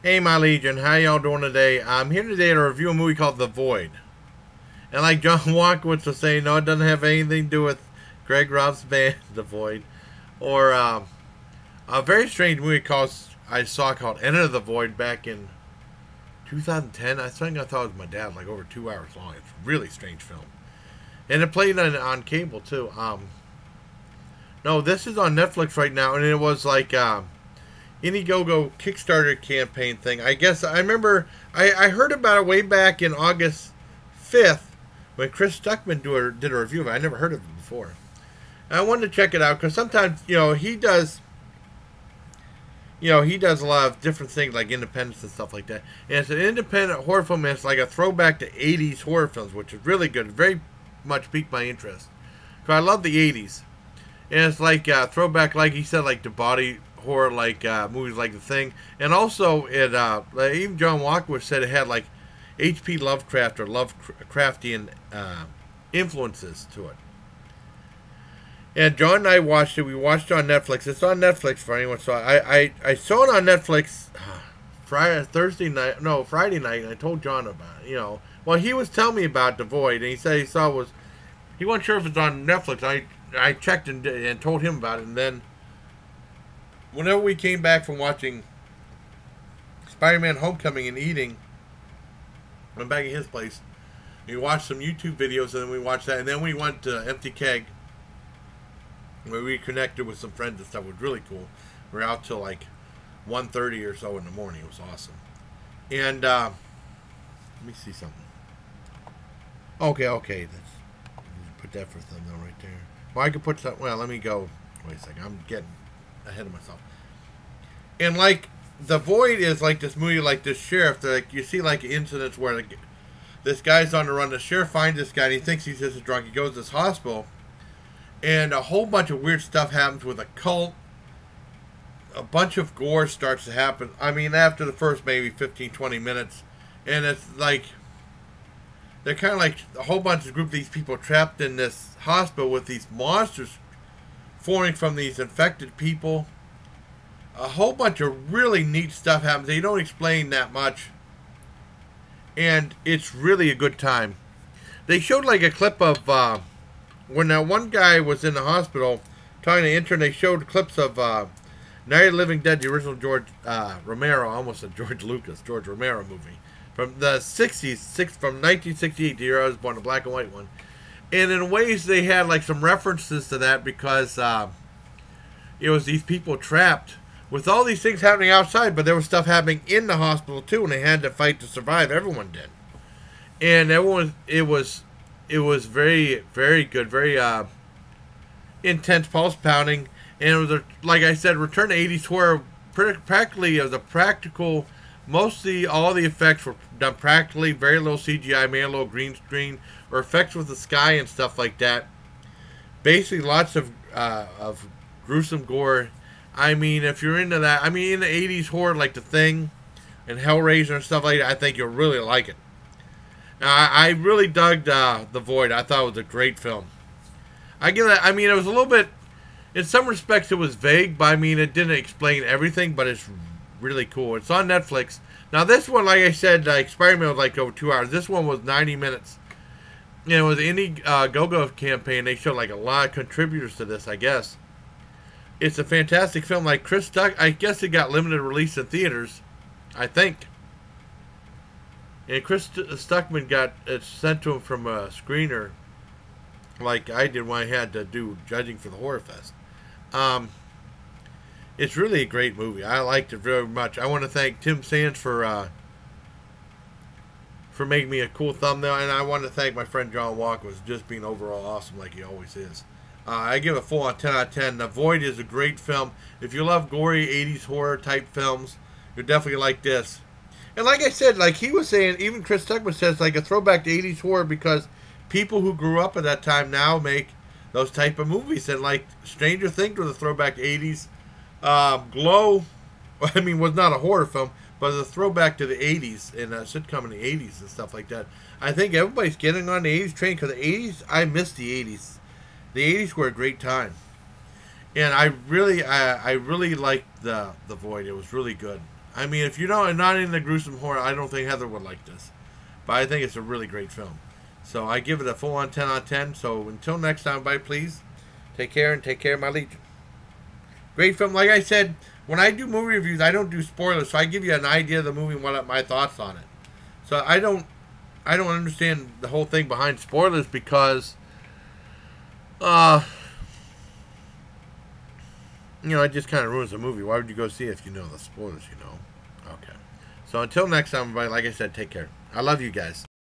Hey, my Legion, how y'all doing today? I'm here today to review a movie called The Void. And like John Walkowitz was saying, no, it doesn't have anything to do with Greg Robb's band, The Void. Or a very strange movie I saw called Enter the Void back in 2010. I thought it was my dad, like over 2 hours long. It's a really strange film. And it played on cable, too. No, this is on Netflix right now, and it was like Indiegogo Kickstarter campaign thing. I guess I remember I heard about it way back in August 5th when Chris Stuckman did a review of it. I never heard of it before. And I wanted to check it out because sometimes he does a lot of different things like independence and stuff like that. And it's an independent horror film, and it's like a throwback to 80s horror films, which is really good. Very much piqued my interest because I love the 80s. And it's like a throwback, like he said, like the body horror, like movies like The Thing. And also, even John Walkowitz said it had like H.P. Lovecraft or Lovecraftian influences to it. And John and I watched it. We watched it on Netflix. It's on Netflix for anyone saw it. I saw it on Netflix Friday night, and I told John about it. Well, he was telling me about The Void, and he said he wasn't sure if it's on Netflix. I checked and told him about it, and then whenever we came back from watching Spider-Man Homecoming and eating, went back at his place. We watched some YouTube videos, and then we watched that, and then we went to Empty Keg, where we connected with some friends and stuff. It was really cool. We were out till like 1:30 or so in the morning. It was awesome. And let me see something. Okay, put that for a thumbnail right there. Well, I could put that. Well, let me go. Wait a second. I'm getting ahead of myself. And like The Void is like this movie, like this sheriff. Like you see like incidents where this guy's on the run. The sheriff finds this guy, and he thinks he's just a drunk. He goes to this hospital, and a whole bunch of weird stuff happens with a cult. A bunch of gore starts to happen. I mean, after the first maybe 15, 20 minutes, and it's like they're kind of like a whole bunch of group of these people trapped in this hospital with these monsters forming from these infected people. A whole bunch of really neat stuff happens. They don't explain that much, and it's really a good time. They showed like a clip of when that one guy was in the hospital talking to the intern. They showed clips of Night of the Living Dead, the original George Romero, almost a George Romero movie from the 60s, from 1968, the year I was born, a black and white one. And in ways, they had like some references to that because it was these people trapped with all these things happening outside, but there was stuff happening in the hospital too, and they had to fight to survive. Everyone did, and it was very, very good, very intense, pulse pounding, and it was like I said, return to 80s horror. Practically, it was a practical. Mostly all the effects were done practically, very little CGI, maybe a little green screen, or effects with the sky and stuff like that. Basically, lots of gruesome gore. I mean, if you're into that, I mean, in the 80s horror, like The Thing and Hellraiser and stuff like that, I think you'll really like it. Now, I really dug The Void. I thought it was a great film. I give it, I mean, it was a little bit, in some respects, it was vague, but I mean, it didn't explain everything, but it's really cool. It's on Netflix. Now this one, like I said, like Spider-Man was like over 2 hours. This one was 90 minutes. It was an Indiegogo campaign. They showed like a lot of contributors to this, I guess. It's a fantastic film. Like Chris Stuck, I guess it got limited release in theaters, I think. And Chris Stuckman got it sent to him from a screener, like I did when I had to do judging for the Horror Fest. It's really a great movie. I liked it very much. I want to thank Tim Sands for making me a cool thumbnail, and I want to thank my friend John Walker for just being overall awesome like he always is. I give it a full on 10 out of 10. The Void is a great film. If you love gory 80s horror type films, you'll definitely like this. And like I said, like he was saying, even Chris Tuckman says like a throwback to 80s horror because people who grew up at that time now make those type of movies. And like Stranger Things was a throwback to 80s. Glow, I mean, was not a horror film, but a throwback to the 80s and a sitcom in the 80s and stuff like that. I think everybody's getting on the 80s train because the 80s, I miss the 80s. The 80s were a great time. And I really liked the Void. It was really good. I mean, if you're not into gruesome horror, I don't think Heather would like this. But I think it's a really great film. So I give it a full-on 10 out of 10. So until next time, bye, please. Take care and take care of my Legion. Great film. Like I said, when I do movie reviews, I don't do spoilers. So I give you an idea of the movie and what are my thoughts on it. So I don't understand the whole thing behind spoilers because, it just kind of ruins the movie. Why would you go see it if you know the spoilers, Okay. So until next time, everybody, like I said, take care. I love you guys.